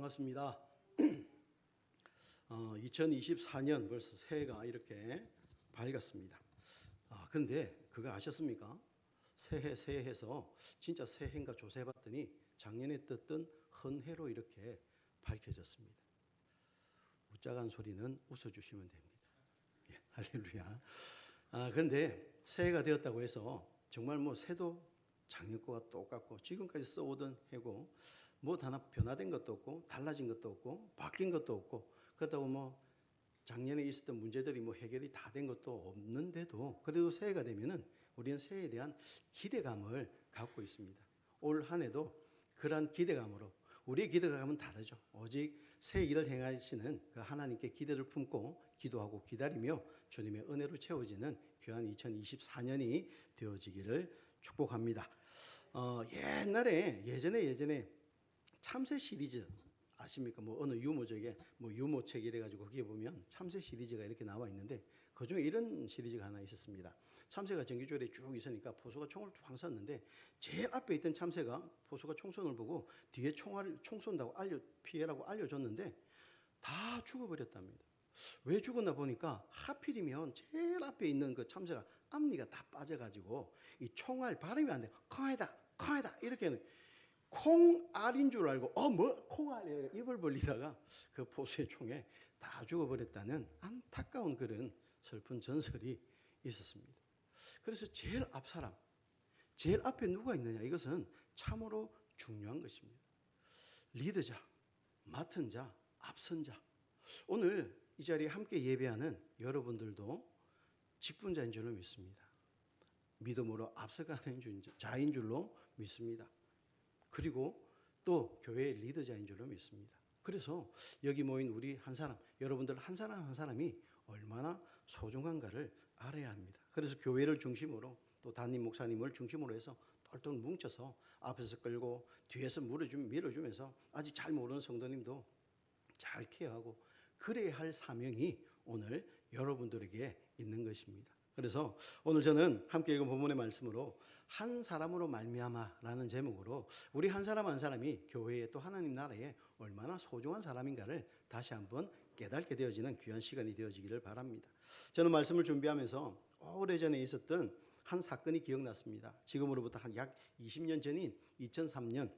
반갑습니다. 2024년 벌써 새해가 이렇게 밝았습니다. 근데 그거 아셨습니까? 새해에서 진짜 새해인가 조사해봤더니 작년에 떴던 헌해로 이렇게 밝혀졌습니다. 웃자간 소리는 웃어주시면 됩니다. 예, 할렐루야. 근데 새해가 되었다고 해서 정말 뭐 새도 작년 거와 똑같고 지금까지 써오던 해고 뭐 하나 변화된 것도 없고 달라진 것도 없고 바뀐 것도 없고 그렇다고 뭐 작년에 있었던 문제들이 뭐 해결이 다 된 것도 없는데도 그래도 새해가 되면은 우리는 새해에 대한 기대감을 갖고 있습니다. 올 한 해도 그러한 기대감으로 우리의 기대감은 다르죠. 오직 새 일을 행하시는 그 하나님께 기대를 품고 기도하고 기다리며 주님의 은혜로 채워지는 귀한 2024년이 되어지기를 축복합니다. 예전에 참새 시리즈 아십니까? 뭐 어느 유모적에 뭐 유모책 이래 가지고 거기에 보면 참새 시리즈가 이렇게 나와 있는데 그 중에 이런 시리즈가 하나 있었습니다. 참새가 전기줄에 쭉 있으니까 포수가 총을 쫙 쐈는데 제일 앞에 있던 참새가 포수가 총선을 보고 뒤에 총 쏜다고 피해라고 알려줬는데 다 죽어버렸답니다. 왜 죽었나 보니까 하필이면 제일 앞에 있는 그 참새가 앞니가 다 빠져가지고 이 총알 발음이 안 돼. 콩알다 이렇게 콩알인 줄 알고 콩알이야 입을 벌리다가 그 포수의 총에 다 죽어버렸다는 안타까운 그런 슬픈 전설이 있었습니다. 그래서 제일 앞 사람, 제일 앞에 누가 있느냐 이것은 참으로 중요한 것입니다. 리더자, 맡은 자, 앞선 자. 오늘 이 자리에 함께 예배하는 여러분들도 직분자인 줄로 믿습니다. 믿음으로 앞서가는 자인 줄로 믿습니다. 그리고 또 교회의 리더자인 줄로 믿습니다. 그래서 여기 모인 우리 한 사람, 여러분들 한 사람 한 사람이 얼마나 소중한가를 알아야 합니다. 그래서 교회를 중심으로 또 담임 목사님을 중심으로 해서 똘똘 뭉쳐서 앞에서 끌고 뒤에서 밀어주면서 아직 잘 모르는 성도님도 잘 케어하고 그래야 할 사명이 오늘 여러분들에게 있는 것입니다. 그래서 오늘 저는 함께 읽은 본문의 말씀으로 한 사람으로 말미암아라는 제목으로 우리 한 사람 한 사람이 교회에 또 하나님 나라에 얼마나 소중한 사람인가를 다시 한번 깨닫게 되어지는 귀한 시간이 되어지기를 바랍니다. 저는 말씀을 준비하면서 오래전에 있었던 한 사건이 기억났습니다. 지금으로부터 한 약 20년 전인 2003년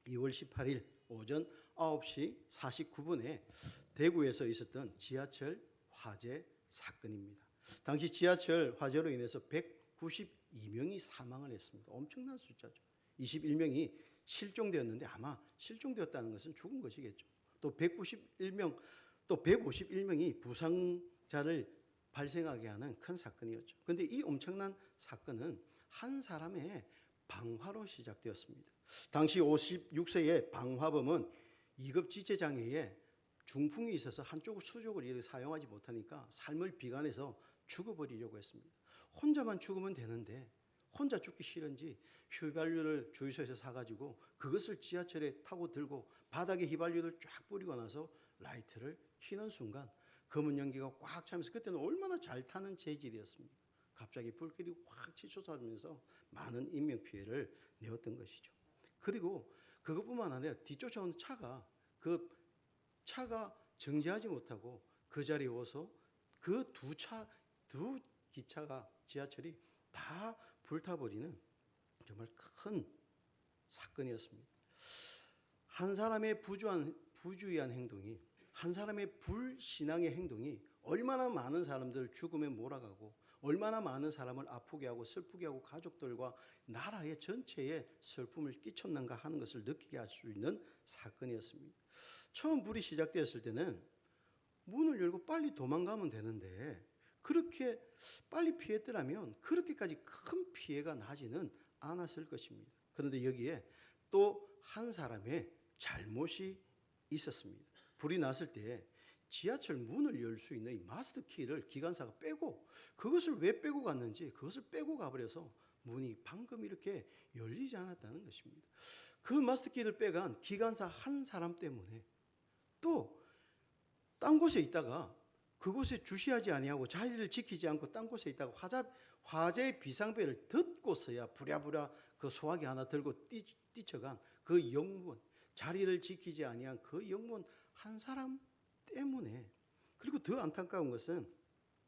2월 18일 오전 9시 49분에 대구에서 있었던 지하철 화재 사건입니다. 당시 지하철 화재로 인해서 192명이 사망을 했습니다. 엄청난 숫자죠. 21명이 실종되었는데 아마 실종되었다는 것은 죽은 것이겠죠. 또 191명, 또 151명이 부상자를 발생하게 하는 큰 사건이었죠. 그런데 이 엄청난 사건은 한 사람의 방화로 시작되었습니다. 당시 56세의 방화범은 2급 지체장애에 중풍이 있어서 한쪽 수족을 사용하지 못하니까 삶을 비관해서 죽어버리려고 했습니다. 혼자만 죽으면 되는데 혼자 죽기 싫은지 휘발유를 주유소에서 사가지고 그것을 지하철에 타고 들고 바닥에 휘발유를 쫙 뿌리고 나서 라이트를 켜는 순간 검은 연기가 꽉 차면서 그때는 얼마나 잘 타는 재질이었습니까? 갑자기 불길이 확 치솟아오면서 많은 인명피해를 내었던 것이죠. 그리고 그것뿐만 아니라 뒤쫓아오는 차가 정지하지 못하고 그 자리에 와서 그 두 기차가 지하철이 다 불타버리는 정말 큰 사건이었습니다. 한 사람의 부주의한 행동이, 한 사람의 불신앙의 행동이 얼마나 많은 사람들 죽음에 몰아가고 얼마나 많은 사람을 아프게 하고 슬프게 하고 가족들과 나라의 전체에 슬픔을 끼쳤는가 하는 것을 느끼게 할 수 있는 사건이었습니다. 처음 불이 시작되었을 때는 문을 열고 빨리 도망가면 되는데 그렇게 빨리 피했더라면 그렇게까지 큰 피해가 나지는 않았을 것입니다. 그런데 여기에 또 한 사람의 잘못이 있었습니다. 불이 났을 때 지하철 문을 열 수 있는 이 마스터 키를 기관사가 빼고 그것을 왜 빼고 갔는지 그것을 빼고 가버려서 문이 방금 이렇게 열리지 않았다는 것입니다. 그 마스터 키를 빼간 기관사 한 사람 때문에 또 딴 곳에 있다가 그곳에 주시하지 아니하고 자리를 지키지 않고 딴 곳에 있다가 화재 비상벨을 듣고서야 부랴부랴 그 소화기 하나 들고 뛰쳐간 그 영무원 자리를 지키지 아니한 그 영문 한 사람 때문에. 그리고 더 안타까운 것은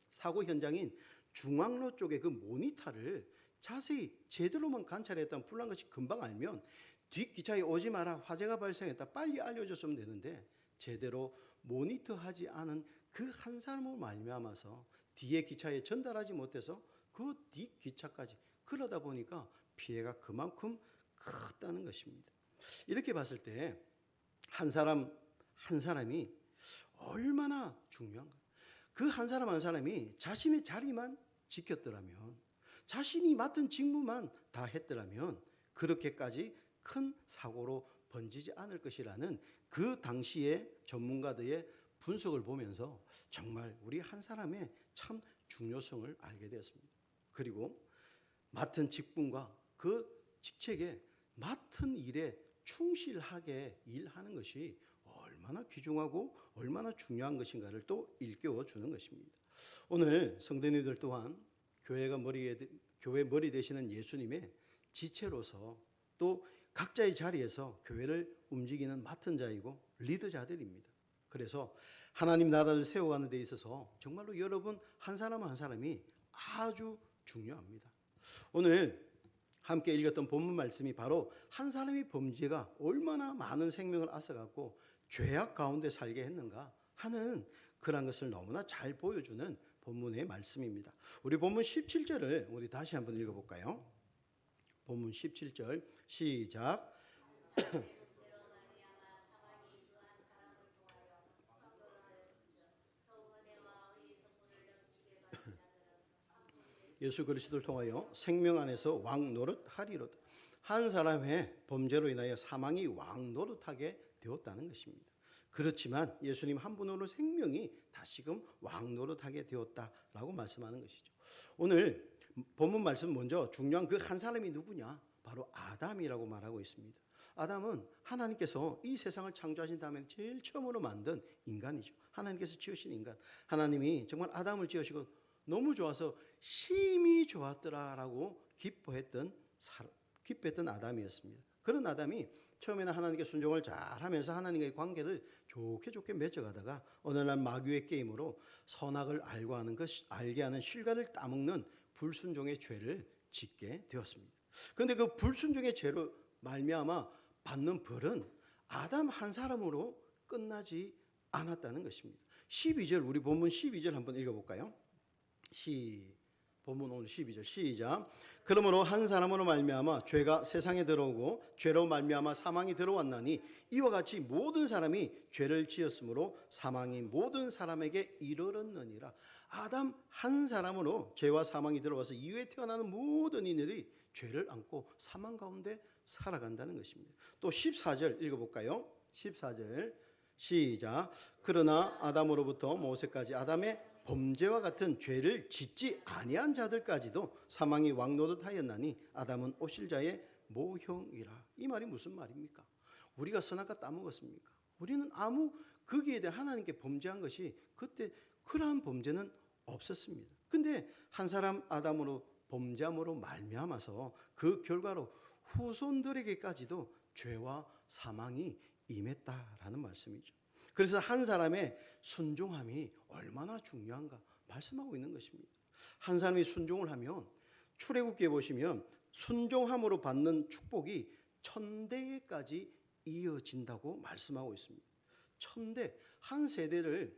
사고 현장인 중앙로 쪽에 그 모니터를 자세히 제대로만 관찰했다면 불난 것이 금방 알면 뒷기차에 오지 마라, 화재가 발생했다, 빨리 알려줬으면 되는데 제대로 모니터하지 않은 그 한 사람으로 말미암아서 뒤에 기차에 전달하지 못해서 그 뒷기차까지, 그러다 보니까 피해가 그만큼 크다는 것입니다. 이렇게 봤을 때 한 사람 한 사람이 얼마나 중요한가. 그 한 사람 한 사람이 자신의 자리만 지켰더라면, 자신이 맡은 직무만 다 했더라면 그렇게까지 큰 사고로 번지지 않을 것이라는 그 당시의 전문가들의 분석을 보면서 정말 우리 한 사람의 참 중요성을 알게 되었습니다. 그리고 맡은 직분과 그 직책에 맡은 일에 충실하게 일하는 것이 얼마나 귀중하고 얼마나 중요한 것인가를 또 일깨워 주는 것입니다. 오늘 성도님들 또한 교회 머리 되시는 예수님의 지체로서 또 각자의 자리에서 교회를 움직이는 맡은 자이고 리더자들입니다. 그래서 하나님 나라를 세워가는 데 있어서 정말로 여러분 한 사람 한 사람이 아주 중요합니다. 오늘 함께 읽었던 본문 말씀이 바로 한 사람의 범죄가 얼마나 많은 생명을 앗아갖고 죄악 가운데 살게 했는가 하는 그런 것을 너무나 잘 보여주는 본문의 말씀입니다. 우리 본문 17절을 우리 다시 한번 읽어볼까요? 본문 17절 시작. 예수 그리스도를 통하여 생명 안에서 왕 노릇하리로다. 한 사람의 범죄로 인하여 사망이 왕 노릇하게 되었다는 것입니다. 그렇지만 예수님 한 분으로 생명이 다시금 왕 노릇하게 되었다라고 말씀하는 것이죠. 오늘 본문 말씀 먼저 중요한 그 한 사람이 누구냐? 바로 아담이라고 말하고 있습니다. 아담은 하나님께서 이 세상을 창조하신 다음에 제일 처음으로 만든 인간이죠. 하나님께서 지으신 인간. 하나님이 정말 아담을 지으시고 너무 좋아서 심히 좋았더라라고 기뻐했던 아담이었습니다. 그런 아담이 처음에는 하나님께 순종을 잘하면서 하나님과의 관계를 좋게 맺어가다가 어느 날 마귀의 게임으로 선악을 알게 하는 실과를 따먹는 불순종의 죄를 짓게 되었습니다. 그런데 그 불순종의 죄로 말미암아 받는 벌은 아담 한 사람으로 끝나지 않았다는 것입니다. 12절 우리 본문 12절 한번 읽어볼까요? 본문 오늘 12절 시작. 그러므로 한 사람으로 말미암아 죄가 세상에 들어오고 죄로 말미암아 사망이 들어왔나니 이와 같이 모든 사람이 죄를 지었으므로 사망이 모든 사람에게 이르렀느니라. 아담 한 사람으로 죄와 사망이 들어와서 이후에 태어나는 모든 이들이 죄를 안고 사망 가운데 살아간다는 것입니다. 또 14절 읽어볼까요? 14절 시작. 그러나 아담으로부터 모세까지 아담의 범죄와 같은 죄를 짓지 아니한 자들까지도 사망이 왕노릇하였나니 아담은 오실 자의 모형이라. 이 말이 무슨 말입니까? 우리가 선악과 따먹었습니까? 우리는 아무 거기에 대해 하나님께 범죄한 것이 그때 그러한 범죄는 없었습니다. 근데 한 사람 아담으로 범죄함으로 말미암아서 그 결과로 후손들에게까지도 죄와 사망이 임했다라는 말씀이죠. 그래서 한 사람의 순종함이 얼마나 중요한가 말씀하고 있는 것입니다. 한 사람이 순종을 하면 출애굽기에 보시면 순종함으로 받는 축복이 천대까지 이어진다고 말씀하고 있습니다. 천대, 한 세대를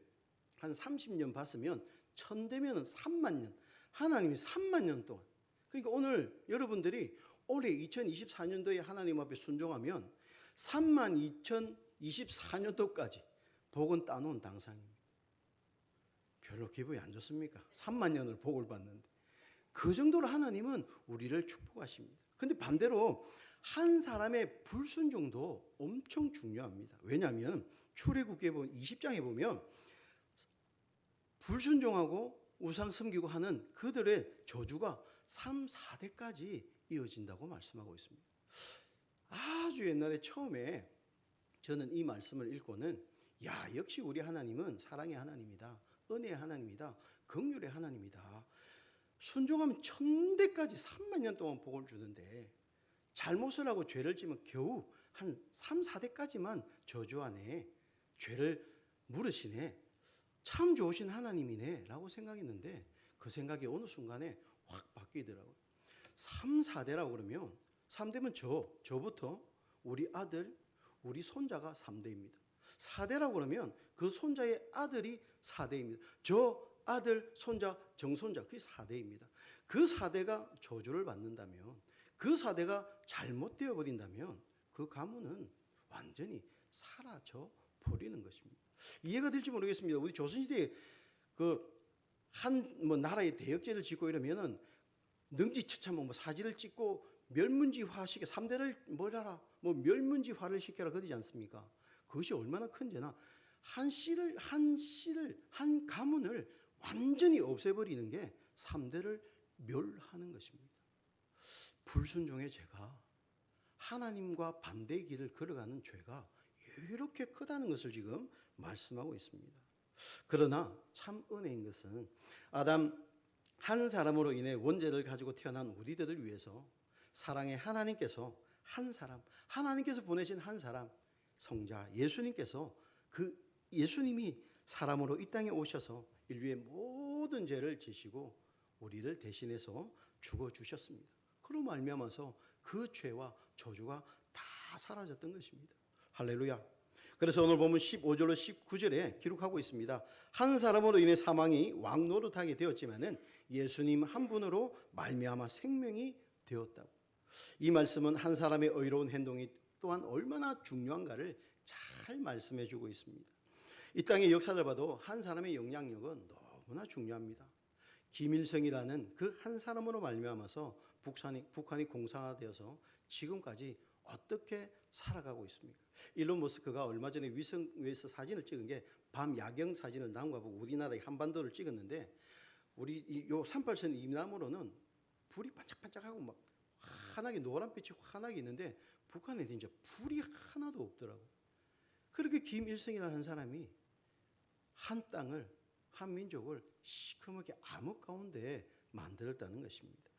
한 30년 봤으면 천대면은 3만 년, 하나님이 3만 년 동안. 그러니까 오늘 여러분들이 올해 2024년도에 하나님 앞에 순종하면 3만 2024년도까지 복은 따놓은 당상입니다. 별로 기분이 안 좋습니까? 3만 년을 복을 받는데. 그 정도로 하나님은 우리를 축복하십니다. 근데 반대로 한 사람의 불순종도 엄청 중요합니다. 왜냐하면 출애굽기 20장에 보면 불순종하고 우상 섬기고 하는 그들의 저주가 3, 4대까지 이어진다고 말씀하고 있습니다. 아주 옛날에 처음에 저는 이 말씀을 읽고는 역시 우리 하나님은 사랑의 하나님이다. 은혜의 하나님이다. 긍휼의 하나님이다. 순종하면 천대까지 3만 년 동안 복을 주는데 잘못을 하고 죄를 지면 겨우 한 3, 4대까지만 저주하네. 죄를 물으시네. 참 좋으신 하나님이네 라고 생각했는데 그 생각이 어느 순간에 확 바뀌더라고요. 3, 4대라고 그러면 3대면 저부터 우리 아들, 우리 손자가 3대입니다. 4대라고 그러면 그 손자의 아들이 4대입니다. 저 아들, 손자, 정손자 그게 4대입니다. 그 4대가 저주를 받는다면, 그 4대가 잘못되어 버린다면 그 가문은 완전히 사라져 버리는 것입니다. 이해가 될지 모르겠습니다. 우리 조선시대에 한 나라의 대역죄를 짓고 이러면은 능지처참한 사지를 찍고 멸문지화시켜 3대를 뭐라라 멸문지화를 시켜라 그러지 않습니까? 그것이 얼마나 큰 죄나 한 가문을 완전히 없애버리는 게 3대를 멸하는 것입니다. 불순종의 죄가 하나님과 반대의 길을 걸어가는 죄가 이렇게 크다는 것을 지금 말씀하고 있습니다. 그러나 참 은혜인 것은 아담 한 사람으로 인해 원죄를 가지고 태어난 우리들을 위해서 사랑의 하나님께서 한 사람, 하나님께서 보내신 한 사람, 성자 예수님께서 그 예수님이 사람으로 이 땅에 오셔서 인류의 모든 죄를 지시고 우리를 대신해서 죽어주셨습니다. 그로 말미암아서 그 죄와 저주가 다 사라졌던 것입니다. 할렐루야. 그래서 오늘 보면 15절로 19절에 기록하고 있습니다. 한 사람으로 인해 사망이 왕노릇하게 되었지만은 예수님 한 분으로 말미암아 생명이 되었다고. 이 말씀은 한 사람의 의로운 행동이 또한 얼마나 중요한가를 잘 말씀해 주고 있습니다. 이 땅의 역사를 봐도 한 사람의 영향력은 너무나 중요합니다. 김일성이라는 그 한 사람으로 말미암아서 북한이 공산화되어서 지금까지 어떻게 살아가고 있습니까? 일론 머스크가 얼마 전에 위성에서 사진을 찍은 게 밤 야경 사진을 남겨보고 우리나라의 한반도를 찍었는데 우리 요 38선 이남으로는 불이 반짝반짝하고 막 환하게 노란빛이 환하게 있는데 북한에는 이제 불이 하나도 없더라고요. 그렇게 김일성이라는 한 사람이 한 땅을 한 민족을 시커멓게 암흑 가운데 만들었다는 것입니다.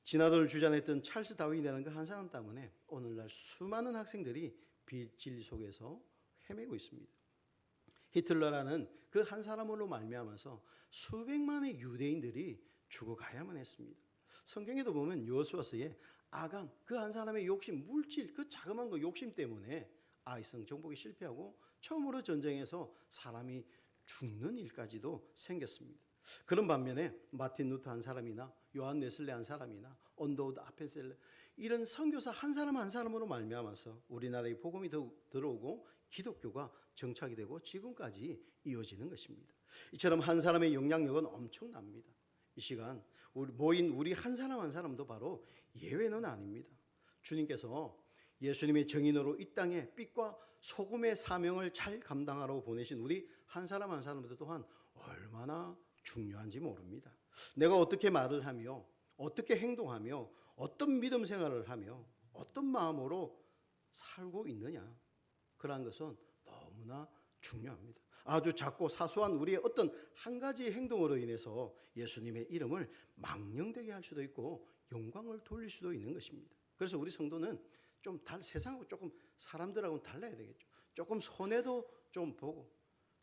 진화론을 주장했던 찰스 다윈이라는 그 한 사람 때문에 오늘날 수많은 학생들이 비진리 속에서 헤매고 있습니다. 히틀러라는 그 한 사람으로 말미암아서 수백만의 유대인들이 죽어가야만 했습니다. 성경에도 보면 여호수아서에 아간 그 한 사람의 욕심, 물질 그 자그마한 그 욕심 때문에 아이성 정복이 실패하고 처음으로 전쟁에서 사람이 죽는 일까지도 생겼습니다. 그런 반면에 마틴 루터 한 사람이나 요한 웨슬레 한 사람이나 언더우드 아펜셀러 이런 선교사 한 사람 한 사람으로 말미암아서 우리나라에 복음이 들어오고 기독교가 정착이 되고 지금까지 이어지는 것입니다. 이처럼 한 사람의 영향력은 엄청납니다. 이 시간 모인 우리 한 사람 한 사람도 바로 예외는 아닙니다. 주님께서 예수님의 정인으로 이 땅에 빛과 소금의 사명을 잘 감당하라고 보내신 우리 한 사람 한 사람도 또한 얼마나 중요한지 모릅니다. 내가 어떻게 말을 하며 어떻게 행동하며 어떤 믿음 생활을 하며 어떤 마음으로 살고 있느냐, 그러한 것은 너무나 중요합니다. 아주 작고 사소한 우리의 어떤 한 가지 행동으로 인해서 예수님의 이름을 망령되게 할 수도 있고 영광을 돌릴 수도 있는 것입니다. 그래서 우리 성도는 좀 세상하고 조금 사람들하고는 달라야 되겠죠. 조금 손해도 좀 보고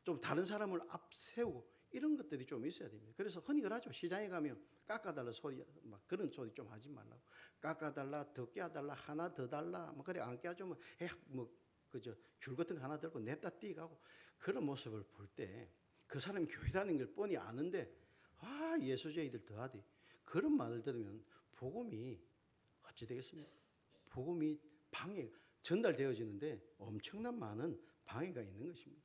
좀 다른 사람을 앞세우고 이런 것들이 좀 있어야 됩니다. 그래서 흔히 그러죠. 시장에 가면 깎아달라 소리 막 그런 소리 좀 하지 말라고. 깎아달라, 더 깨달라, 하나 더 달라. 뭐 그래 안 깨주면 그저 귤 같은 거 하나 들고 냅다 뛰가고 그런 모습을 볼 때 그 사람이 교회 다니는 걸 뻔히 아는데 예수쟁이들 더하디 그런 말을 들으면 복음이 어찌 되겠습니까? 복음이 전달되어지는데 엄청난 많은 방해가 있는 것입니다.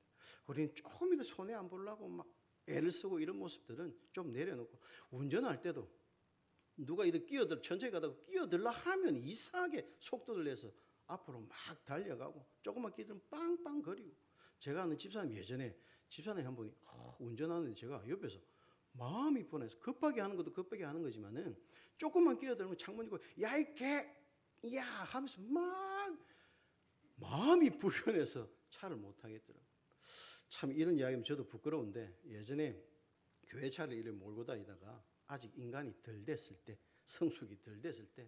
우리는 조금이라도 손해 안 보려고 막 애를 쓰고 이런 모습들은 좀 내려놓고 운전할 때도 누가 이렇게 천천히 가다가 끼어들라 하면 이상하게 속도를 내서 앞으로 막 달려가고 조금만 끼들면 빵빵 거리고. 제가 아는 집사님 예전에 집사님 한 분이 운전하는데 제가 옆에서 마음이 불안해서 급하게 하는 것도 급하게 하는 거지만은 조금만 끼어들면 창문 열고 야 이 개 야 하면서 막 마음이 불편해서 차를 못 타겠더라고요. 참 이런 이야기면 저도 부끄러운데 예전에 교회 차를 이렇게 몰고 다니다가 아직 인간이 덜 됐을 때 성숙이 덜 됐을 때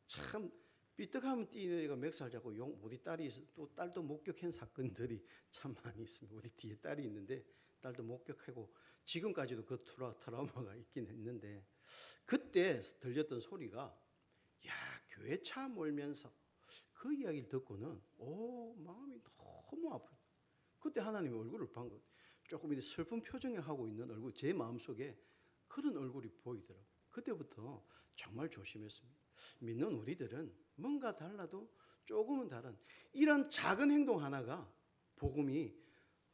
참 삐딱하면 뛰는 애가 멱살 잡고 우리 딸이 또 딸도 목격한 사건들이 참 많이 있습니다. 우리 뒤에 딸이 있는데 딸도 목격하고 지금까지도 그 트라우마가 있긴 했는데 그때 들렸던 소리가 야 교회 차 몰면서 그 이야기를 듣고는 마음이 너무 아파요. 그때 하나님의 얼굴을 본 것. 조금 이렇게 슬픈 표정에 하고 있는 얼굴, 제 마음속에 그런 얼굴이 보이더라고요. 그때부터 정말 조심했습니다. 믿는 우리들은 뭔가 달라도 조금은 다른 이런 작은 행동 하나가 복음이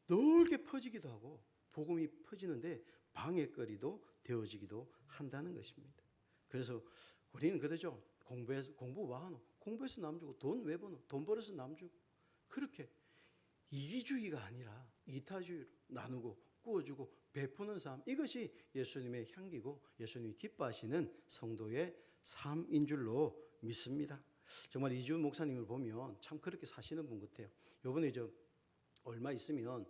넓게 퍼지기도 하고 복음이 퍼지는데 방해거리도 되어지기도 한다는 것입니다. 그래서 우리는 그러죠. 공부 와하노. 공부해서 남 주고 돈 왜 버노? 돈 벌어서 남 주고. 그렇게 이기주의가 아니라 이타주의로 나누고 꾸어주고 베푸는 삶, 이것이 예수님의 향기고 예수님이 기뻐하시는 성도의 삶인 줄로 믿습니다. 정말 이주훈 목사님을 보면 참 그렇게 사시는 분 같아요. 요번에 얼마 있으면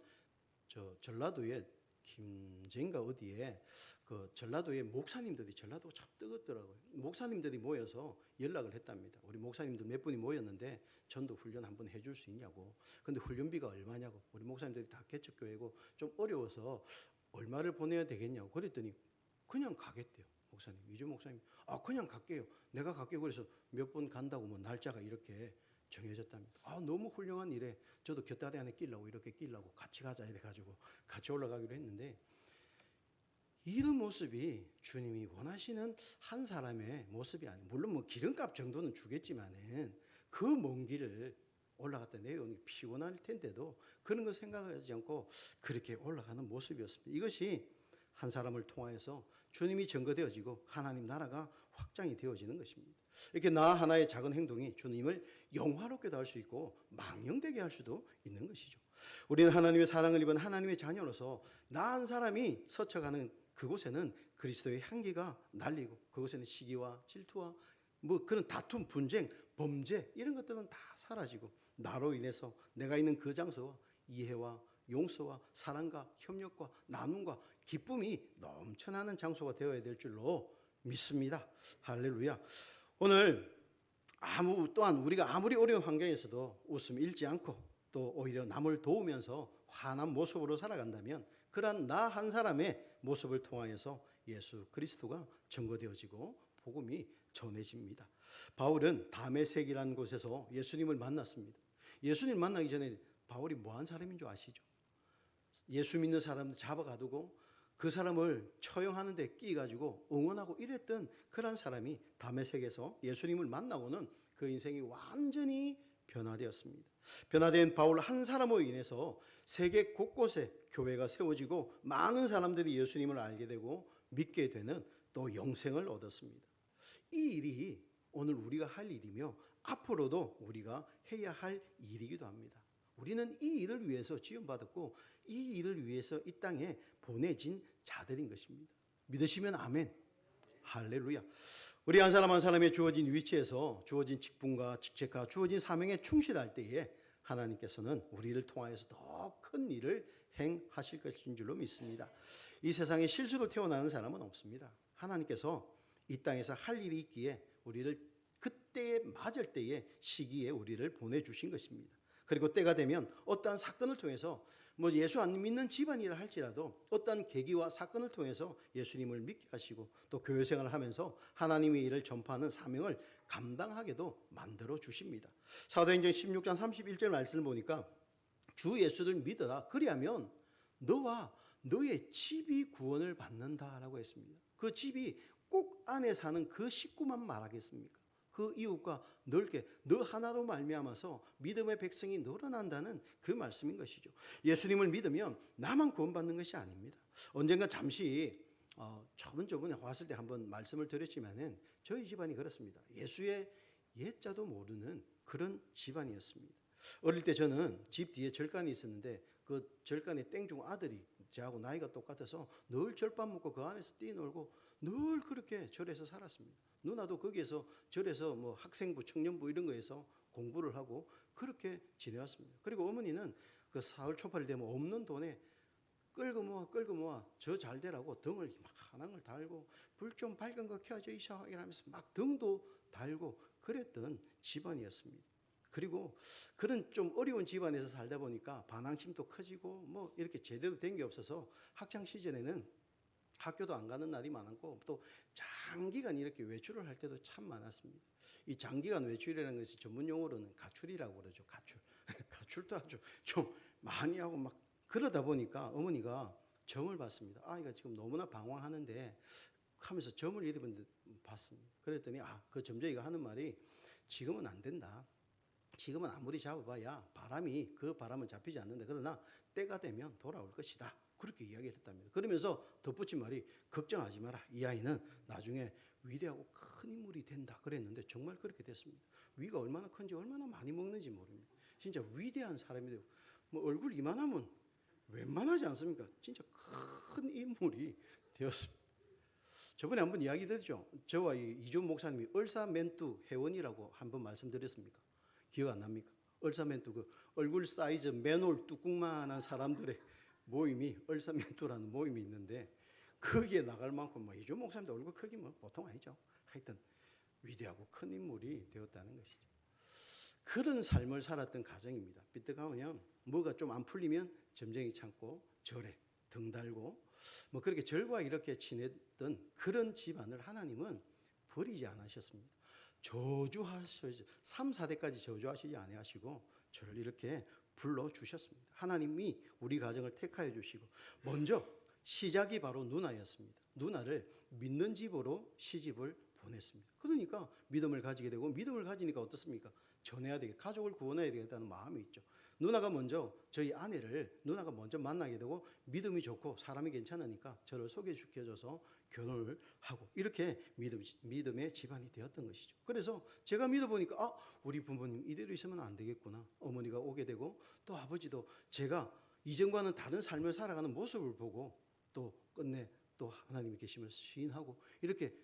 전라도에 김제인가 어디에 그 전라도의 목사님들이 전라도가 참 뜨겁더라고요. 목사님들이 모여서 연락을 했답니다. 우리 목사님들 몇 분이 모였는데 전도 훈련 한번 해줄 수 있냐고. 근데 훈련비가 얼마냐고. 우리 목사님들이 다 개척교회고 좀 어려워서 얼마를 보내야 되겠냐고. 그랬더니 그냥 가겠대요. 목사님, 이주 목사님. 그냥 갈게요. 내가 갈게요. 그래서 몇 번 간다고 뭐 날짜가 이렇게 정해졌답니다. 너무 훌륭한 일에 저도 곁다리 안에 끼려고 이렇게 끼려고 같이 가자 이래가지고 같이 올라가기로 했는데 이런 모습이 주님이 원하시는 한 사람의 모습이 아니에요. 물론 뭐 기름값 정도는 주겠지만은 그 먼 길을 올라갔다 내려오는 게 피곤할 텐데도 그런 거 생각하지 않고 그렇게 올라가는 모습이었습니다. 이것이 한 사람을 통하여서 주님이 증거되어지고 하나님 나라가 확장이 되어지는 것입니다. 이렇게 나 하나의 작은 행동이 주님을 영화롭게도 할 수 있고 망령되게 할 수도 있는 것이죠. 우리는 하나님의 사랑을 입은 하나님의 자녀로서 나 한 사람이 스쳐가는 그곳에는 그리스도의 향기가 날리고 그곳에는 시기와 질투와 뭐 그런 다툼, 분쟁, 범죄 이런 것들은 다 사라지고 나로 인해서 내가 있는 그 장소와 이해와 용서와 사랑과 협력과 나눔과 기쁨이 넘쳐나는 장소가 되어야 될 줄로 믿습니다. 할렐루야. 오늘 또한 우리가 아무리 어려운 환경에서도 웃음 잃지 않고 또 오히려 남을 도우면서 환한 모습으로 살아간다면 그러한 나 한 사람의 모습을 통하여서 예수 그리스도가 증거되어지고 복음이 전해집니다. 바울은 다메섹이라는 곳에서 예수님을 만났습니다. 예수님 만나기 전에 바울이 뭐한 사람인 줄 아시죠? 예수 믿는 사람들 잡아가두고 그 사람을 처형하는 데 끼가지고 응원하고 이랬던 그런 사람이 다메섹에서 예수님을 만나고는 그 인생이 완전히 변화되었습니다. 변화된 바울 한 사람으로 인해서 세계 곳곳에 교회가 세워지고 많은 사람들이 예수님을 알게 되고 믿게 되는 또 영생을 얻었습니다. 이 일이 오늘 우리가 할 일이며 앞으로도 우리가 해야 할 일이기도 합니다. 우리는 이 일을 위해서 지원받았고 이 일을 위해서 이 땅에 보내진 자들인 것입니다. 믿으시면 아멘. 할렐루야. 우리 한 사람 한 사람의 주어진 위치에서 주어진 직분과 직책과 주어진 사명에 충실할 때에 하나님께서는 우리를 통하여서 더 큰 일을 행하실 것인 줄로 믿습니다. 이 세상에 실수로 태어나는 사람은 없습니다. 하나님께서 이 땅에서 할 일이 있기에 우리를 그때에 맞을 때의 시기에 우리를 보내주신 것입니다. 그리고 때가 되면 어떠한 사건을 통해서 뭐 예수 안 믿는 집안이라 할지라도 어떠한 계기와 사건을 통해서 예수님을 믿게 하시고 또 교회 생활을 하면서 하나님의 일을 전파하는 사명을 감당하게도 만들어 주십니다. 사도행전 16장 31절 말씀을 보니까 주 예수를 믿어라. 그리하면 너와 너의 집이 구원을 받는다라고 했습니다. 그 집이 꼭 안에 사는 그 식구만 말하겠습니까? 그 이웃과 넓게 너 하나로 말미암아서 믿음의 백성이 늘어난다는 그 말씀인 것이죠. 예수님을 믿으면 나만 구원받는 것이 아닙니다. 언젠가 잠시 저번에 왔을 때 한번 말씀을 드렸지만은 저희 집안이 그렇습니다. 예수의 예자도 모르는 그런 집안이었습니다. 어릴 때 저는 집 뒤에 절간이 있었는데 그 절간에 땡중 아들이 저하고 나이가 똑같아서 늘 절밥 먹고 그 안에서 뛰놀고 늘 그렇게 절에서 살았습니다. 누나도 거기에서 절에서 뭐 학생부, 청년부 이런 거에서 공부를 하고 그렇게 지내왔습니다. 그리고 어머니는 그 사흘 초팔이 되면 없는 돈에 끌고 모아 저 잘 되라고 등을 막 하나를 달고 불 좀 밝은 거 켜져 있어 이러면서 막 등도 달고 그랬던 집안이었습니다. 그리고 그런 좀 어려운 집안에서 살다 보니까 반항심도 커지고 뭐 이렇게 제대로 된 게 없어서 학창 시절에는 학교도 안 가는 날이 많았고 또 장기간 이렇게 외출을 할 때도 참 많았습니다. 이 장기간 외출이라는 것이 전문 용어로는 가출이라고 그러죠. 가출. 가출도 아주 좀 많이 하고 막 그러다 보니까 어머니가 점을 봤습니다. 아이가 지금 너무나 방황하는데 하면서 점을 이렇게 봤습니다. 그랬더니 그 점쟁이가 하는 말이 지금은 안 된다. 지금은 아무리 잡아봐야 그 바람은 잡히지 않는다. 그러나 때가 되면 돌아올 것이다. 그렇게 이야기를 했답니다. 그러면서 덧붙인 말이 걱정하지 마라. 이 아이는 나중에 위대하고 큰 인물이 된다. 그랬는데 정말 그렇게 됐습니다. 위가 얼마나 큰지 얼마나 많이 먹는지 모릅니다. 진짜 위대한 사람이 되고 뭐 얼굴 이만하면 웬만하지 않습니까? 진짜 큰 인물이 되었습니다. 저번에 한번 이야기 드렸죠. 저와 이준 목사님이 얼싸맨뚜 회원이라고 한번 말씀드렸습니까? 기억 안 납니까? 얼싸맨뚜 그 얼굴 사이즈 맨홀 뚜껑만한 사람들의 모임이 얼싸맨뚜라는 모임이 있는데 거기에 나갈 만큼 뭐 이준 목사님도 얼굴 크기 뭐 보통 아니죠. 하여튼 위대하고 큰 인물이 되었다는 것이죠. 그런 삶을 살았던 가정입니다. 삐딱하면 뭐가 좀 안 풀리면 점쟁이 찾고 절에 등 달고 뭐 그렇게 절과 이렇게 지냈던 그런 집안을 하나님은 버리지 않으셨습니다. 저주하셔서 3, 4대까지 저주하시지 아니하시고 저를 이렇게 불러주셨습니다. 하나님이 우리 가정을 택하여 주시고 먼저 시작이 바로 누나였습니다. 누나를 믿는 집으로 시집을 보냈습니다. 그러니까 믿음을 가지게 되고 믿음을 가지니까 어떻습니까? 전해야 되겠, 가족을 구원해야 되겠다는 마음이 있죠. 누나가 먼저 저희 아내를 누나가 먼저 만나게 되고 믿음이 좋고 사람이 괜찮으니까 저를 소개시켜줘서 결혼을 하고 이렇게 믿음의 집안이 되었던 것이죠. 그래서 제가 믿어보니까 우리 부모님 이대로 있으면 안 되겠구나. 어머니가 오게 되고 또 아버지도 제가 이전과는 다른 삶을 살아가는 모습을 보고 또 끝내 또 하나님이 계심을 시인하고 이렇게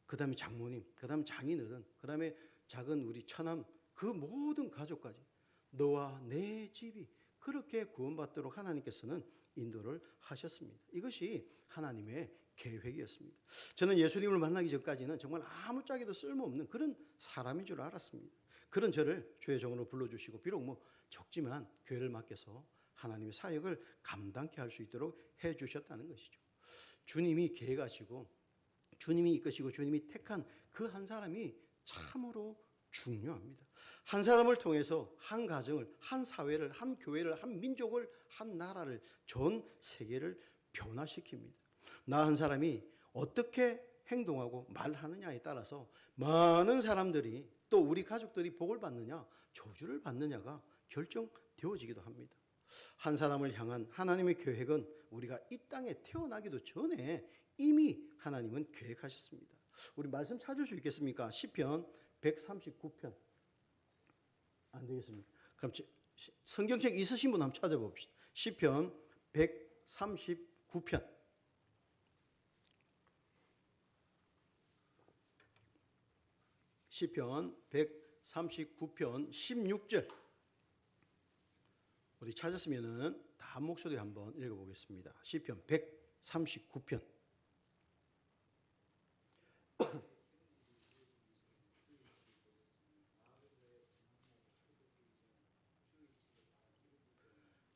그 다음에 장모님, 그 다음에 장인어른, 그 다음에 작은 우리 처남 그 모든 가족까지 너와 내 집이 그렇게 구원받도록 하나님께서는 인도를 하셨습니다. 이것이 하나님의 계획이었습니다. 저는 예수님을 만나기 전까지는 정말 아무짝에도 쓸모없는 그런 사람인 줄 알았습니다. 그런 저를 주의 종으로 불러주시고 비록 뭐 적지만 교회를 맡겨서 하나님의 사역을 감당케 할 수 있도록 해주셨다는 것이죠. 주님이 계획하시고 주님이 이끄시고 주님이 택한 그 한 사람이 참으로 중요합니다. 한 사람을 통해서 한 가정을, 한 사회를, 한 교회를, 한 민족을, 한 나라를, 전 세계를 변화시킵니다. 나 한 사람이 어떻게 행동하고 말하느냐에 따라서 많은 사람들이 또 우리 가족들이 복을 받느냐, 저주를 받느냐가 결정되어지기도 합니다. 한 사람을 향한 하나님의 계획은 우리가 이 땅에 태어나기도 전에 이미 하나님은 계획하셨습니다. 우리 말씀 찾을 수 있겠습니까? 시편 139편. 안 되겠습니까? 그럼 성경책 있으신 분 한번 찾아봅시다. 시편 139편. 시편 139편 16절. 우리 찾았으면은 다 목소리 한번 읽어보겠습니다. 시편 139편.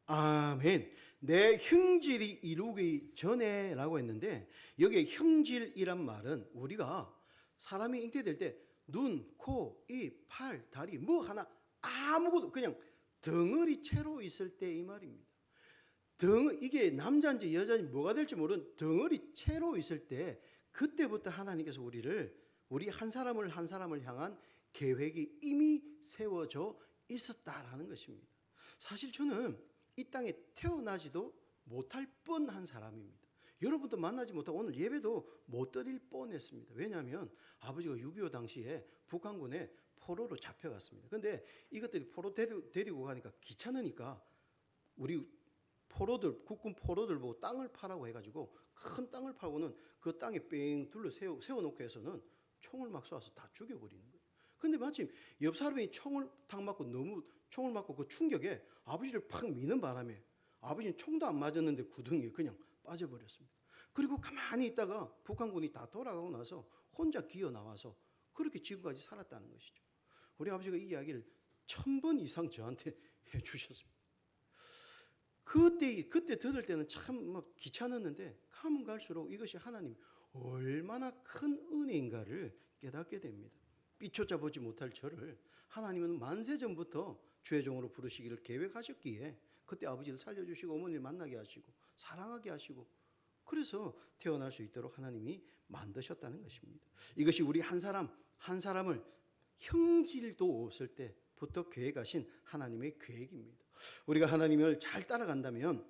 아멘. 내 형질이 이루기 전에라고 했는데 여기에 형질이란 말은 우리가 사람이 잉태될 때 눈, 코, 입, 팔, 다리 뭐 하나 아무것도 그냥 덩어리 채로 있을 때 이 말입니다. 이게 남자인지 여자인지 뭐가 될지 모르는 덩어리 채로 있을 때 그때부터 하나님께서 우리 한 사람을 향한 계획이 이미 세워져 있었다라는 것입니다. 사실 저는 이 땅에 태어나지도 못할 뻔한 사람입니다. 여러분도 만나지 못하고 오늘 예배도 못 드릴 뻔했습니다. 왜냐하면 아버지가 6.25 당시에 북한군에 포로로 잡혀갔습니다. 그런데 이것들이 포로 데리고 가니까 귀찮으니까 우리 국군 포로들 보고 땅을 파라고 해가지고 큰 땅을 파고는 그 땅에 뺑 둘러 세워놓고 해서는 총을 막 쏴서 다 죽여버리는 거예요. 근데 마침 옆 사람이 총을 맞고 그 충격에 아버지를 팍 미는 바람에 아버지는 총도 안 맞았는데 구덩이에 그냥 빠져버렸습니다. 그리고 가만히 있다가 북한군이 다 돌아가고 나서 혼자 기어 나와서 그렇게 지금까지 살았다는 것이죠. 우리 아버지가 이 이야기를 1000번 이상 저한테 해주셨습니다. 그때 들을 때는 참 막 귀찮았는데 가면 갈수록 이것이 하나님 얼마나 큰 은혜인가를 깨닫게 됩니다. 삐쳐짜 보지 못할 저를 하나님은 만세 전부터 주의 종으로 부르시기를 계획하셨기에 그때 아버지를 살려주시고 어머니를 만나게 하시고 사랑하게 하시고 그래서 태어날 수 있도록 하나님이 만드셨다는 것입니다. 이것이 우리 한 사람을 형질도 없을 때부터 계획하신 하나님의 계획입니다. 우리가 하나님을 잘 따라간다면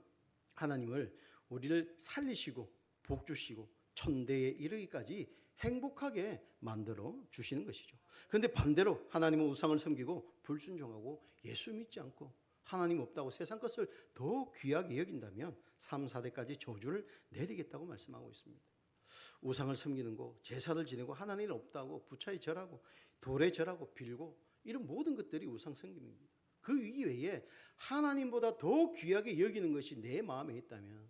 하나님을 우리를 살리시고 복 주시고 천대에 이르기까지 행복하게 만들어 주시는 것이죠. 그런데 반대로 하나님은 우상을 섬기고 불순종하고 예수 믿지 않고 하나님 없다고 세상 것을 더 귀하게 여긴다면 3, 4대까지 저주를 내리겠다고 말씀하고 있습니다. 우상을 섬기는 거, 제사를 지내고 하나님 없다고 부차에 절하고 돌에 절하고 빌고 이런 모든 것들이 우상 섬김입니다. 그 이외에 하나님보다 더 귀하게 여기는 것이 내 마음에 있다면,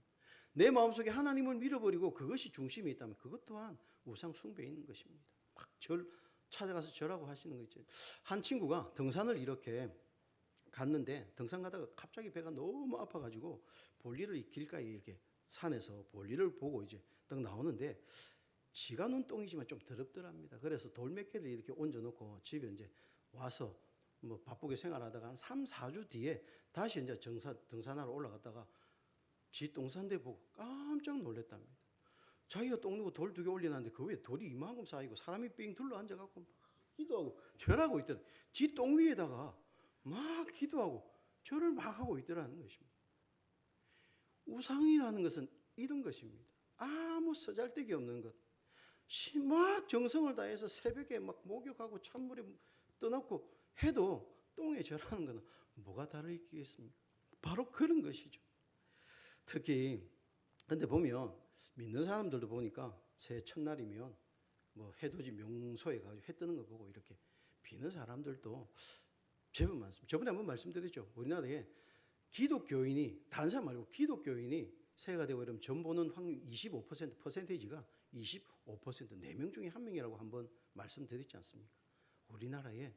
내 마음속에 하나님을 밀어버리고 그것이 중심에 있다면 그것 또한 우상 숭배에 있는 것입니다. 막 절 찾아가서 절하고 하시는 거 있죠. 한 친구가 등산을 이렇게 갔는데 등산 가다가 갑자기 배가 너무 아파가지고 볼일을 이 길가에 이렇게 산에서 볼일을 보고 이제 딱 나오는데 지가 눈덩이지만 좀 더럽더랍니다. 그래서 돌 몇 개를 이렇게 얹어놓고 집에 이제 와서 뭐 바쁘게 생활하다가 한 3, 4주 뒤에 다시 이제 등산하러 올라갔다가 지 똥산대 보고 깜짝 놀랐답니다. 자기가 똥 누고 돌 2개 올려놨는데 그 위에 돌이 이만큼 쌓이고 사람이 삥 둘러 앉아갖고 막 기도하고 절하고 있더라. 지 똥 위에다가 막 기도하고 절을 막 하고 있더라는 것입니다. 우상이라는 것은 이런 것입니다. 아무 쓰잘데기 없는 것. 막 정성을 다해서 새벽에 막 목욕하고 찬물에 떠넣고 해도 똥에 절하는 것은 뭐가 다르겠습니까? 바로 그런 것이죠. 특히 근데 보면 믿는 사람들도 보니까 새해 첫날이면 뭐 해돋이 명소에 가지고 해 뜨는 거 보고 이렇게 비는 사람들도 제법 많습니다. 저번에 한번 말씀드렸죠. 우리나라에 기독교인이 다른 사람 말고 기독교인이 새해가 되고 이러면 점 보는 확률 25% 퍼센테이지가 25% 4명 중에 1명이라고 한번 말씀드렸지 않습니까? 우리나라에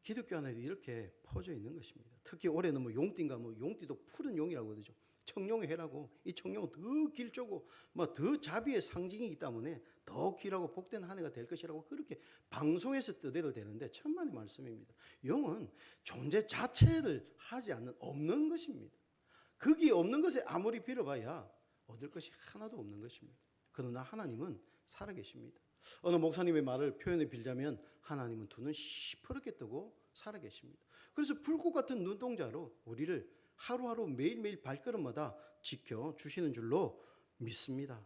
기독교 안에도 이렇게 퍼져 있는 것입니다. 특히 올해는 뭐 용띠인가 뭐 용띠도 푸른 용이라고 그러죠. 청룡의 해라고 이 청룡은 더 길쭉고 뭐 더 자비의 상징이기 때문에 더 길하고 복된 한 해가 될 것이라고 그렇게 방송에서 뜨대도 되는데 천만의 말씀입니다. 용은 존재 자체를 하지 않는 없는 것입니다. 거기 없는 것에 아무리 빌어봐야 얻을 것이 하나도 없는 것입니다. 그러나 하나님은 살아계십니다. 어느 목사님의 말을 표현해 빌자면 하나님은 두 눈 시퍼렇게 뜨고 살아계십니다. 그래서 불꽃 같은 눈동자로 우리를 하루하루 매일매일 발걸음마다 지켜주시는 줄로 믿습니다.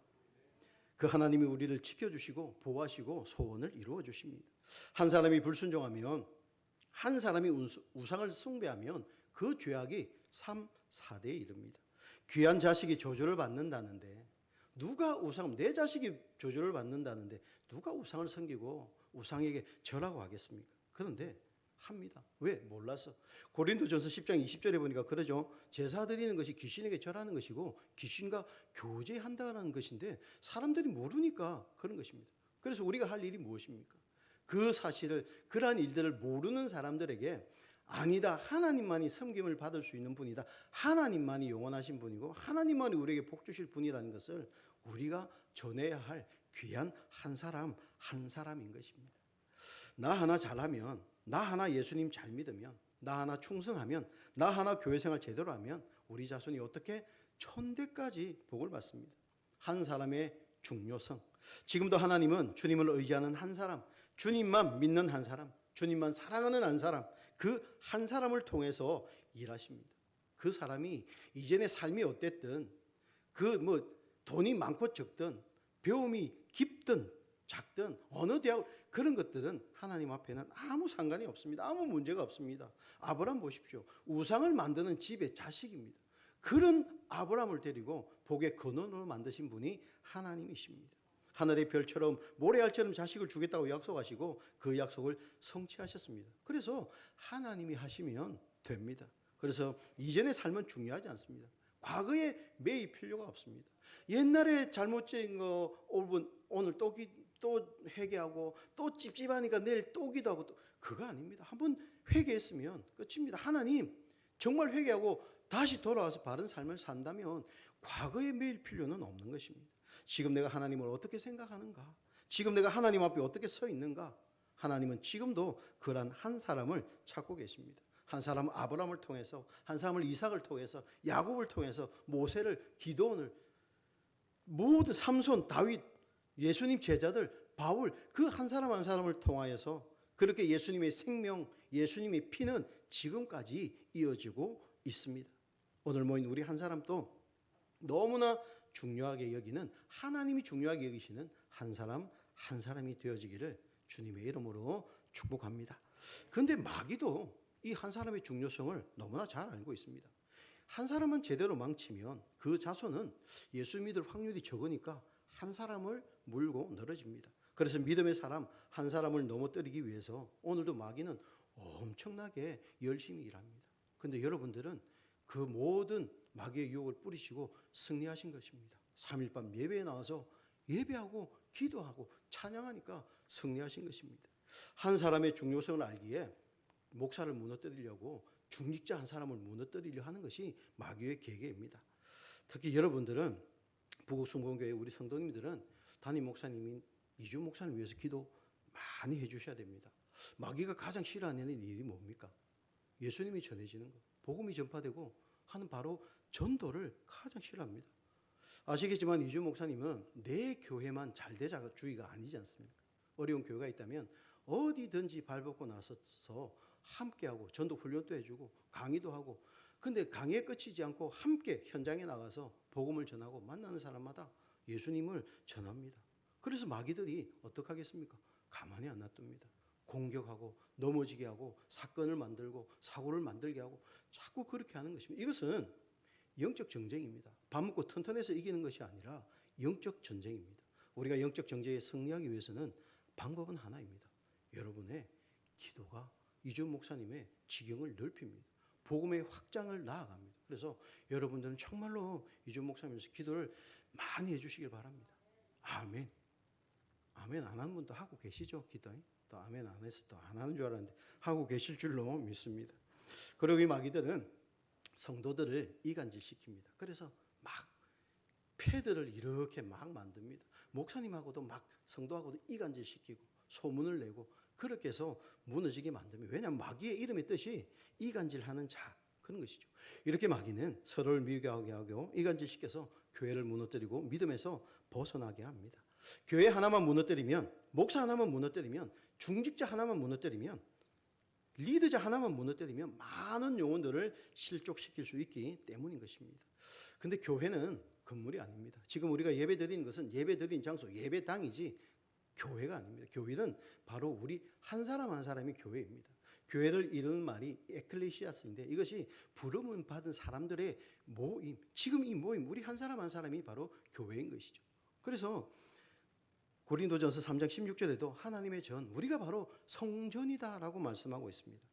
그 하나님이 우리를 지켜주시고 보호하시고 소원을 이루어 주십니다. 한 사람이 불순종하면, 한 사람이 우상을 숭배하면 그 죄악이 3, 4대에 이릅니다. 귀한 자식이 저주를 받는다는데 누가 내 자식이 저주를 받는다는데 누가 우상을 섬기고 우상에게 절하고 하겠습니까? 그런데 합니다. 왜? 몰라서. 고린도전서 10장 20절에 보니까 그러죠. 제사 드리는 것이 귀신에게 절하는 것이고 귀신과 교제한다는 것인데 사람들이 모르니까 그런 것입니다. 그래서 우리가 할 일이 무엇입니까? 그 사실을, 그러한 일들을 모르는 사람들에게 아니다, 하나님만이 섬김을 받을 수 있는 분이다, 하나님만이 영원하신 분이고 하나님만이 우리에게 복 주실 분이라는 것을 우리가 전해야 할 귀한 한 사람인 것입니다. 나 하나 잘하면, 나 하나 예수님 잘 믿으면, 나 하나 충성하면, 나 하나 교회생활 제대로 하면 우리 자손이 어떻게 천대까지 복을 받습니다. 한 사람의 중요성. 지금도 하나님은 주님을 의지하는 한 사람, 주님만 믿는 한 사람, 주님만 사랑하는 한 사람, 그 한 사람을 통해서 일하십니다. 그 사람이 이전의 삶이 어땠든, 돈이 많고 적든, 배움이 깊든 작든 어느 대학, 그런 것들은 하나님 앞에는 아무 상관이 없습니다. 아무 문제가 없습니다. 아브라함 보십시오. 우상을 만드는 집의 자식입니다. 그런 아브라함을 데리고 복의 근원으로 만드신 분이 하나님이십니다. 하늘의 별처럼 모래알처럼 자식을 주겠다고 약속하시고 그 약속을 성취하셨습니다. 그래서 하나님이 하시면 됩니다. 그래서 이전의 삶은 중요하지 않습니다. 과거에 매일 필요가 없습니다. 옛날에 잘못된 거 오늘 또 회개하고 또 찝찝하니까 내일 또 기도하고 또 그거 아닙니다. 한번 회개했으면 끝입니다. 하나님 정말 회개하고 다시 돌아와서 바른 삶을 산다면 과거에 매일 필요는 없는 것입니다. 지금 내가 하나님을 어떻게 생각하는가? 지금 내가 하나님 앞에 어떻게 서 있는가? 하나님은 지금도 그런 한 사람을 찾고 계십니다. 한 사람은 아브라함을 통해서, 한 사람을 이삭을 통해서, 야곱을 통해서, 모세를, 기도원을, 모든 삼손, 다윗, 예수님 제자들, 바울 그 한 사람 한 사람을 통하여서 그렇게 예수님의 생명, 예수님의 피는 지금까지 이어지고 있습니다. 오늘 모인 우리 한 사람도 너무나 중요하게 여기는, 하나님이 중요하게 여기시는 한 사람 한 사람이 되어지기를 주님의 이름으로 축복합니다. 그런데 마귀도 이 한 사람의 중요성을 너무나 잘 알고 있습니다. 한 사람은 제대로 망치면 그 자손은 예수 믿을 확률이 적으니까 한 사람을 물고 늘어집니다. 그래서 믿음의 사람 한 사람을 넘어뜨리기 위해서 오늘도 마귀는 엄청나게 열심히 일합니다. 그런데 여러분들은 그 모든 마귀의 유혹을 뿌리시고 승리하신 것입니다. 3일 밤 예배에 나와서 예배하고 기도하고 찬양하니까 승리하신 것입니다. 한 사람의 중요성을 알기에 목사를 무너뜨리려고 중직자 한 사람을 무너뜨리려 하는 것이 마귀의 계계입니다. 특히 여러분들은 부곡순공교회 우리 성도님들은 담임 목사님인 이주 목사님 위해서 기도 많이 해주셔야 됩니다. 마귀가 가장 싫어하는 일이 뭡니까? 예수님이 전해지는 것, 복음이 전파되고 하는 바로 전도를 가장 싫어합니다. 아시겠지만 이주 목사님은 내 교회만 잘 되자 주의가 아니지 않습니까? 어려운 교회가 있다면 어디든지 발벗고 나서서 함께하고 전도 훈련도 해주고 강의도 하고, 근데 강의에 그치지 않고 함께 현장에 나가서 복음을 전하고 만나는 사람마다 예수님을 전합니다. 그래서 마귀들이 어떻게 하겠습니까? 가만히 안 놔둡니다. 공격하고 넘어지게 하고 사건을 만들고 사고를 만들게 하고 자꾸 그렇게 하는 것입니다. 이것은 영적 전쟁입니다. 밥 먹고 튼튼해서 이기는 것이 아니라 영적 전쟁입니다. 우리가 영적 전쟁에 승리하기 위해서는 방법은 하나입니다. 여러분의 기도가 이준 목사님의 지경을 넓힙니다. 복음의 확장을 나아갑니다. 그래서 여러분들은 정말로 이준 목사님에서 기도를 많이 해주시길 바랍니다. 아멘. 아멘 안 하는 분도 하고 계시죠? 기도. 또 아멘 안 해서 또 안 하는 줄 알았는데 하고 계실 줄로 믿습니다. 그리고 이 마귀들은 성도들을 이간질시킵니다. 그래서 막 패드를 이렇게 막 만듭니다. 목사님하고도 막 성도하고도 이간질시키고 소문을 내고 그렇게 해서 무너지게 만듭니다. 왜냐하면 마귀의 이름의 뜻이 이간질하는 자, 그런 것이죠. 이렇게 마귀는 서로를 미워하게 하고 이간질시켜서 교회를 무너뜨리고 믿음에서 벗어나게 합니다. 교회 하나만 무너뜨리면, 목사 하나만 무너뜨리면, 중직자 하나만 무너뜨리면, 리더자 하나만 무너뜨리면 많은 영혼들을 실족시킬 수 있기 때문인 것입니다. 근데 교회는 건물이 아닙니다. 지금 우리가 예배 드리는 것은 예배 드리는 장소, 예배당이지 교회가 아닙니다. 교회는 바로 우리 한 사람 한 사람이 교회입니다. 교회를 이루는 말이 에클레시아스인데 이것이 부름을 받은 사람들의 모임, 지금 이 모임, 우리 한 사람 한 사람이 바로 교회인 것이죠. 그래서 고린도전서 3장 16절에도 하나님의 전, 우리가 바로 성전이다라고 말씀하고 있습니다.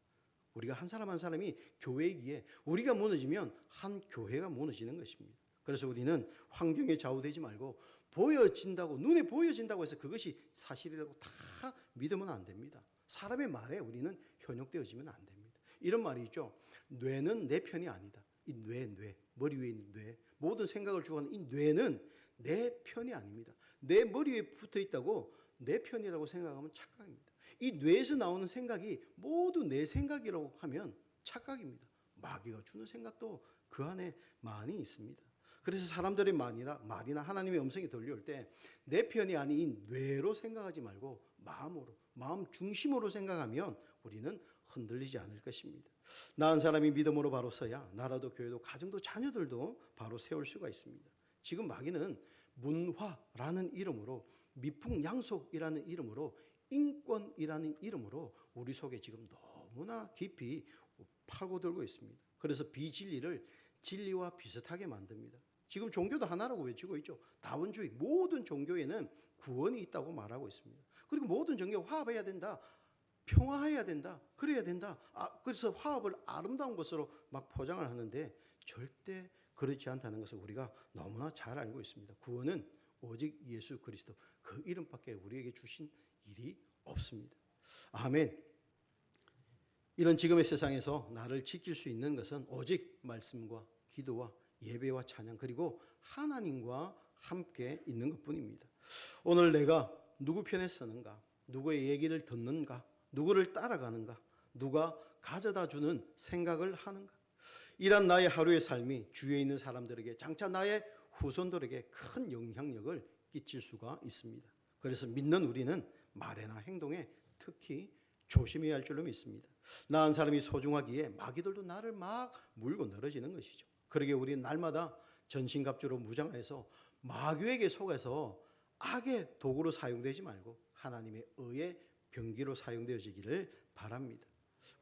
우리가 한 사람 한 사람이 교회이기에 우리가 무너지면 한 교회가 무너지는 것입니다. 그래서 우리는 환경에 좌우되지 말고 보여진다고, 눈에 보여진다고 해서 그것이 사실이라고 다 믿으면 안 됩니다. 사람의 말에 우리는 현혹되어지면 안 됩니다. 이런 말이 있죠. 뇌는 내 편이 아니다. 이 뇌, 머리 위에 있는 뇌, 모든 생각을 주관하는 이 뇌는 내 편이 아닙니다. 내 머리에 붙어 있다고 내 편이라고 생각하면 착각입니다. 이 뇌에서 나오는 생각이 모두 내 생각이라고 하면 착각입니다. 마귀가 주는 생각도 그 안에 많이 있습니다. 그래서 사람들의 말이나 하나님의 음성이 들려올 때 내 편이 아닌 뇌로 생각하지 말고 마음으로, 마음 중심으로 생각하면 우리는 흔들리지 않을 것입니다. 나은 사람이 믿음으로 바로 서야 나라도 교회도 가정도 자녀들도 바로 세울 수가 있습니다. 지금 마귀는 문화라는 이름으로, 미풍양속이라는 이름으로, 인권이라는 이름으로 우리 속에 지금 너무나 깊이 파고들고 있습니다. 그래서 비진리를 진리와 비슷하게 만듭니다. 지금 종교도 하나라고 외치고 있죠. 다원주의, 모든 종교에는 구원이 있다고 말하고 있습니다. 그리고 모든 종교가 화합해야 된다, 평화해야 된다, 그래야 된다. 그래서 화합을 아름다운 것으로 막 포장을 하는데 절대 그렇지 않다는 것을 우리가 너무나 잘 알고 있습니다. 구원은 오직 예수 그리스도 그 이름밖에 우리에게 주신 일이 없습니다. 아멘. 이런 지금의 세상에서 나를 지킬 수 있는 것은 오직 말씀과 기도와 예배와 찬양 그리고 하나님과 함께 있는 것뿐입니다. 오늘 내가 누구 편에 서는가, 누구의 얘기를 듣는가, 누구를 따라가는가, 누가 가져다 주는 생각을 하는가. 이런 나의 하루의 삶이 주위에 있는 사람들에게 장차 나의 후손들에게 큰 영향력을 끼칠 수가 있습니다. 그래서 믿는 우리는 말이나 행동에 특히 조심해야 할 줄로 믿습니다. 나 한 사람이 소중하기에 마귀들도 나를 막 물고 늘어지는 것이죠. 그러기에 우리는 날마다 전신갑주로 무장해서 마귀에게 속아서 악의 도구로 사용되지 말고 하나님의 의의 병기로 사용되어지기를 바랍니다.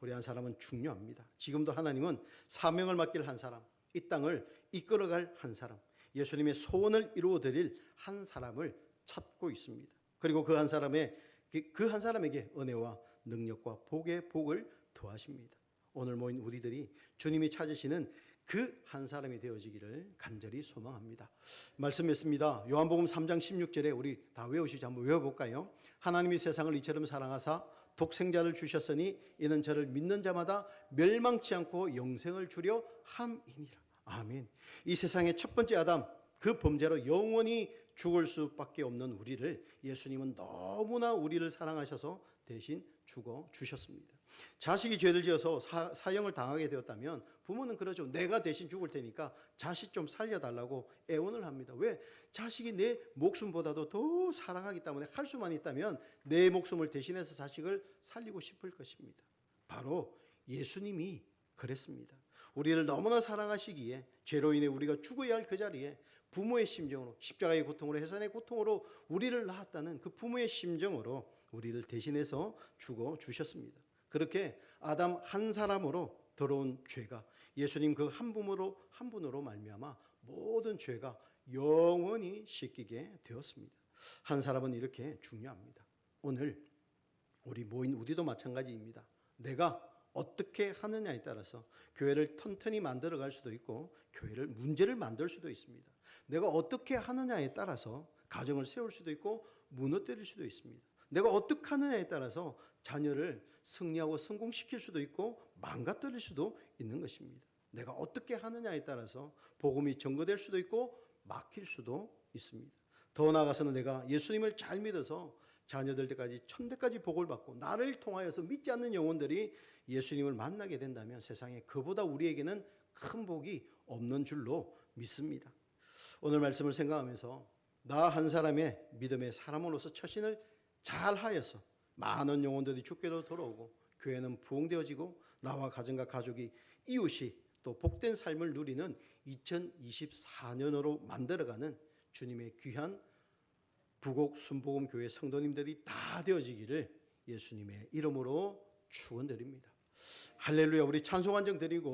우리 한 사람은 중요합니다. 지금도 하나님은 사명을 맡길 한 사람, 이 땅을 이끌어갈 한 사람, 예수님의 소원을 이루어드릴 한 사람을 찾고 있습니다. 그리고 그 한 사람에게 은혜와 능력과 복의 복을 더하십니다. 오늘 모인 우리들이 주님이 찾으시는 그 한 사람이 되어지기를 간절히 소망합니다. 말씀했습니다. 요한복음 3장 16절에 우리 다 외우시죠. 한번 외워볼까요? 하나님이 세상을 이처럼 사랑하사 독생자를 주셨으니 이는 저를 믿는 자마다 멸망치 않고 영생을 주려 함이니라. 아멘. 이 세상의 첫 번째 아담, 그 범죄로 영원히 죽을 수밖에 없는 우리를 예수님은 너무나 우리를 사랑하셔서 대신 죽어 주셨습니다. 자식이 죄를 지어서 사형을 당하게 되었다면 부모는 그러죠. 내가 대신 죽을 테니까 자식 좀 살려달라고 애원을 합니다. 왜? 자식이 내 목숨보다도 더 사랑하기 때문에 할 수만 있다면 내 목숨을 대신해서 자식을 살리고 싶을 것입니다. 바로 예수님이 그랬습니다. 우리를 너무나 사랑하시기에 죄로 인해 우리가 죽어야 할 그 자리에 부모의 심정으로 십자가의 고통으로 해산의 고통으로 우리를 낳았다는 그 부모의 심정으로 우리를 대신해서 죽어 주셨습니다. 그렇게 아담 한 사람으로 들어온 죄가 예수님 그 한 분으로 말미암아 모든 죄가 영원히 씻기게 되었습니다. 한 사람은 이렇게 중요합니다. 오늘 우리 모인 우리도 마찬가지입니다. 내가 어떻게 하느냐에 따라서 교회를 튼튼히 만들어갈 수도 있고 교회를 문제를 만들 수도 있습니다. 내가 어떻게 하느냐에 따라서 가정을 세울 수도 있고 무너뜨릴 수도 있습니다. 내가 어떻게 하느냐에 따라서 자녀를 승리하고 성공시킬 수도 있고 망가뜨릴 수도 있는 것입니다. 내가 어떻게 하느냐에 따라서 복음이 전거될 수도 있고 막힐 수도 있습니다. 더 나아가서는 내가 예수님을 잘 믿어서 자녀들까지 천대까지 복을 받고 나를 통하여서 믿지 않는 영혼들이 예수님을 만나게 된다면 세상에 그보다 우리에게는 큰 복이 없는 줄로 믿습니다. 오늘 말씀을 생각하면서 나 한 사람의 믿음의 사람으로서 처신을 잘하여서 많은 영혼들이 주께로 돌아오고 교회는 부흥되어지고 나와 가정과 가족이 이웃이 또 복된 삶을 누리는 2024년으로 만들어가는 주님의 귀한 부곡 순복음 교회 성도님들이 다 되어지기를 예수님의 이름으로 축원드립니다. 할렐루야. 우리 찬송 한정 드리고